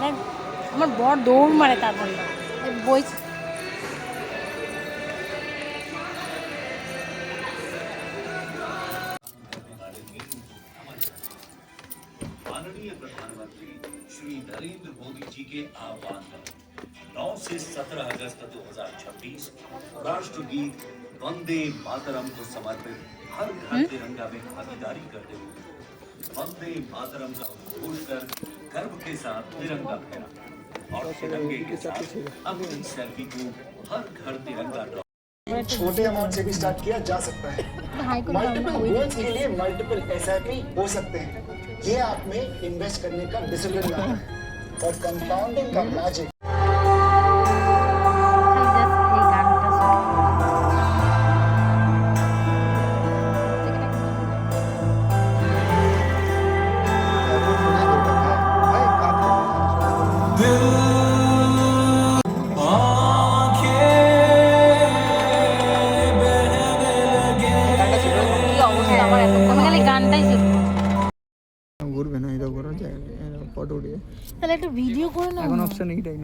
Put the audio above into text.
দেখ আমার বর দৌড় মারে তাড়াতাড়ি বই माननीय प्रधानमंत्री श्री नरेंद्र मोदी जी के आह्वान पर 9 से 17 अगस्त 2026 राष्ट्रगीत वंदे मातरम को समर्पित हर घर तिरंगा में भागीदारी करते हुए वंदे मातरम का उद्घोष कर गर्व के साथ तिरंगा फहरा और तिरंगे के साथ अपनी सेल्फी को हर घर तिरंगा छोटे अमाउंट से भी स्टार्ट किया जा सकता है। मल्टीपल गोल्स के लिए मल्टीपल एसआईपी हो सकते हैं। ये आप में इन्वेस्ट करने का डिसिप्लिन लाना और कंपाउंडिंग का मैजिक। ঘুরবে না এটা করা যায় ফটো উঠিয়ে তাহলে একটা ভিডিও করে না এখন অপশন এইটাই